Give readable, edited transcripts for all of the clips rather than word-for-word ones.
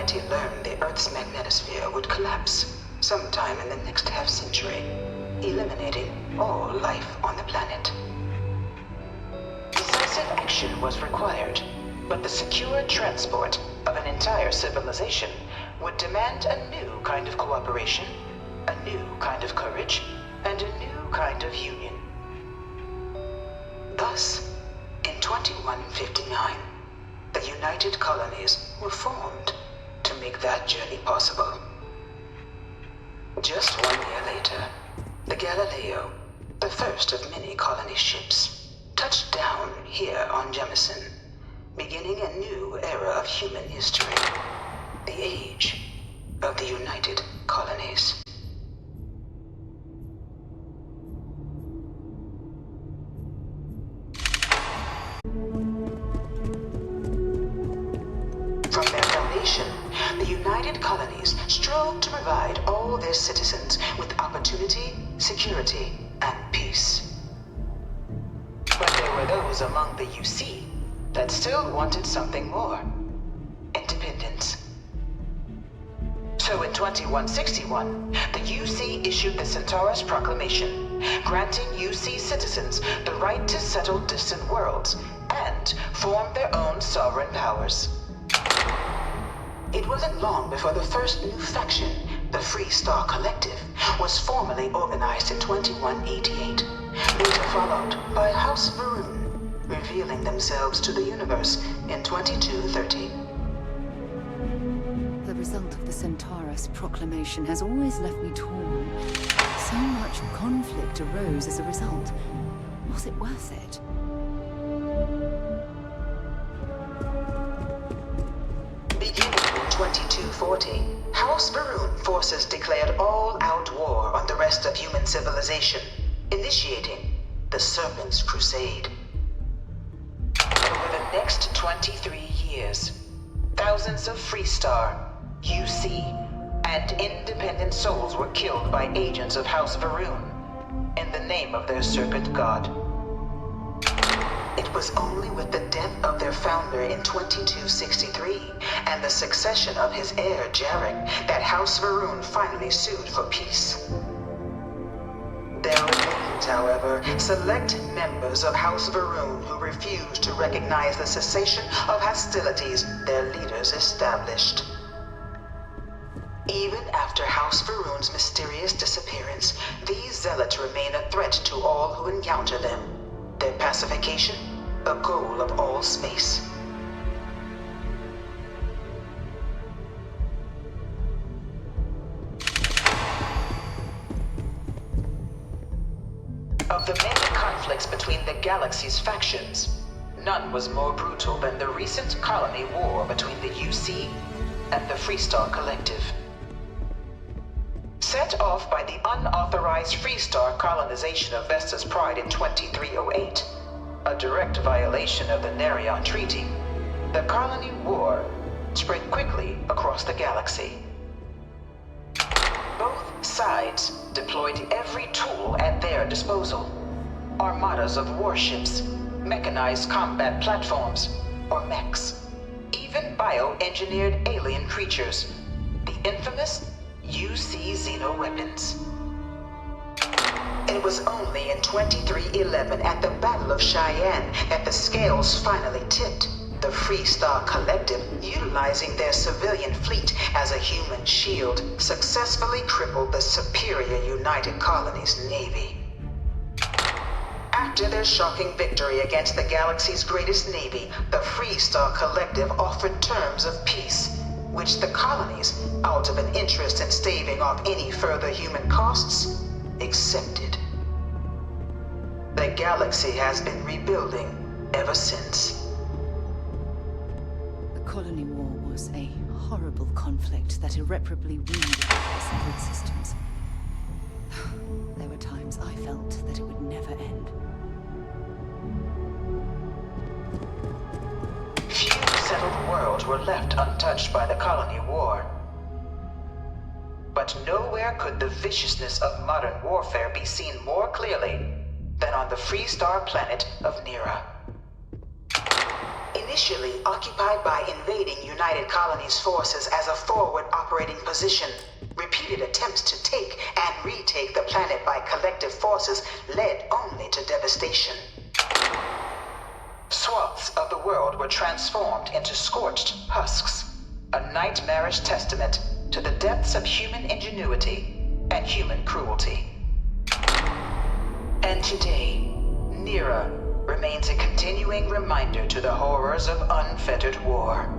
humanity learned the Earth's magnetosphere would collapse sometime in the next half-century, eliminating all life on the planet. Decisive action was required, but the secure transport of an entire civilization would demand a new kind of cooperation, a new kind of courage, and a new kind of union. Thus, in 2159, the United Colonies were formed to make that journey possible. Just 1 year later, the Galileo, the first of many colony ships, touched down here on Jemison, beginning a new era of human history, the age of the United Colonies. From their foundation, the United Colonies strove to provide all their citizens with opportunity, security, and peace. But there were those among the UC that still wanted something more: independence. So in 2161, the UC issued the Centaurus Proclamation, granting UC citizens the right to settle distant worlds and form their own sovereign powers. It wasn't long before the first new faction, the Free Star Collective, was formally organized in 2188, later followed by House Varun, revealing themselves to the universe in 2230. The result of the Centaurus Proclamation has always left me torn. So much conflict arose as a result. Was it worth it? Beginning in 2240, House Varun forces declared all-out war on the rest of human civilization, initiating the Serpent's Crusade. Over the next 23 years, thousands of Freestar, UC, and independent souls were killed by agents of House Varun in the name of their serpent god. It was only with the death of their founder in 2263 and the succession of his heir Jarek that House Varun finally sued for peace. There remained, however, select members of House Varun who refused to recognize the cessation of hostilities their leaders established. Even after House Varun's mysterious disappearance, these zealots remain a threat to all who encounter them. Their pacification, a goal of all space. Of the many conflicts between the galaxy's factions, none was more brutal than the recent colony war between the UC and the Freestar Collective. Set off by the unauthorized Freestar colonization of Vesta's Pride in 2308, a direct violation of the Nerion Treaty, the colony war spread quickly across the galaxy. Both sides deployed every tool at their disposal: armadas of warships, mechanized combat platforms, or mechs, even bioengineered alien creatures, the infamous UC xeno-weapons. It was only in 2311 at the Battle of Cheyenne that the scales finally tipped, the Freestar Collective, utilizing their civilian fleet as a human shield, successfully crippled the superior United Colonies Navy. After their shocking victory against the galaxy's greatest navy, the Freestar Collective offered terms of peace, which the colonies, out of an interest in staving off any further human costs, accepted. The galaxy has been rebuilding ever since. The colony war was a horrible conflict that irreparably wounded the settled systems. There were times I felt that it would never end. Few settled worlds were left untouched by the colony war. But nowhere could the viciousness of modern warfare be seen more clearly than on the Freestar planet of Nera. Initially occupied by invading United Colonies forces as a forward operating position, repeated attempts to take and retake the planet by collective forces led only to devastation. Swaths of the world were transformed into scorched husks, a nightmarish testament to the depths of human ingenuity and human cruelty. And today, Nira remains a continuing reminder to the horrors of unfettered war.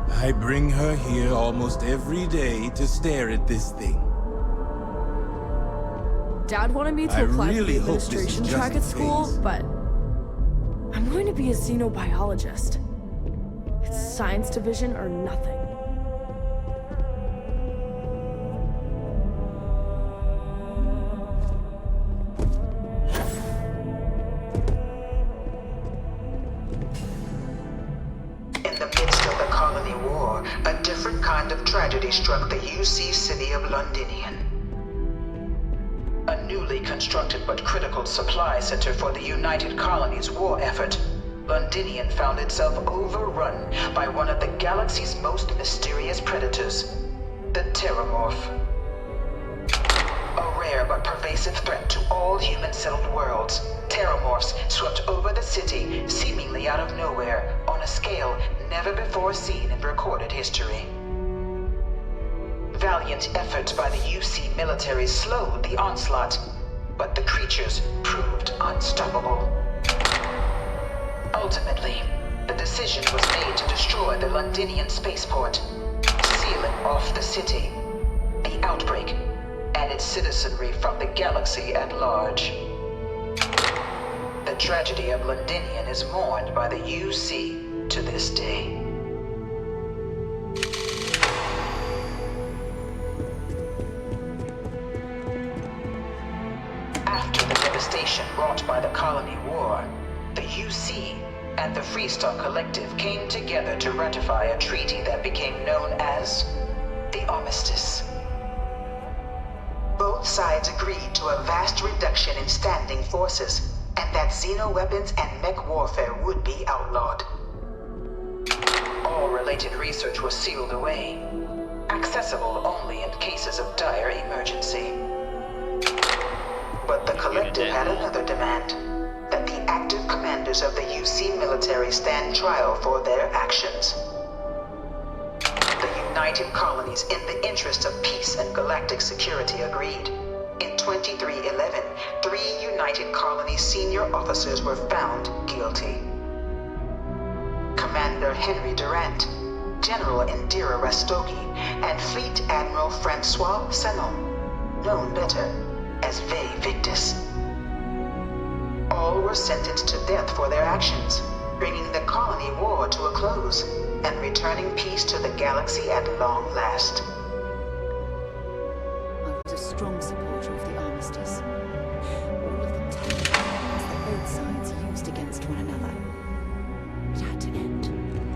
I bring her here almost every day to stare at this thing. Dad wanted me to I apply really for the hope this is administration just track a at school, phase. but I'm going to be a xenobiologist. It's science division or nothing. In the midst of the colony war, a different kind of tragedy struck the UC city of Londinian. A newly constructed but critical supply center for the United Colonies war effort, Londinian found itself overrun by one of the galaxy's most mysterious predators, the Terramorph. A rare but pervasive threat to all human-settled worlds, Terramorphs swept over the city, seemingly out of nowhere, on a scale never before seen in recorded history. Valiant efforts by the UC military slowed the onslaught, but the creatures proved unstoppable. Ultimately, the decision was made to destroy the Londinian spaceport, sealing off the city, the outbreak, and its citizenry from the galaxy at large. The tragedy of Londinian is mourned by the UC to this day. After the devastation wrought by the colony war, the UC and the Freestar Collective came together to ratify a treaty that became known as the Armistice. Both sides agreed to a vast reduction in standing forces, and that xeno-weapons and mech warfare would be outlawed. All related research was sealed away, accessible only in cases of dire emergency. But the Collective had another demand, that the active commanders of the UC military stand trial for their actions. The United Colonies, in the interest of peace and galactic security, agreed. In 2311, 3 United Colonies senior officers were found guilty. Commander Henry Durant, General Indira Rastogi, and Fleet Admiral Francois Sanon, known better as Ve Victus. All were sentenced to death for their actions, bringing the colony war to a close and returning peace to the galaxy at long last. I was a strong supporter of the armistice. All of the tactics that both sides used against one another. It had to end.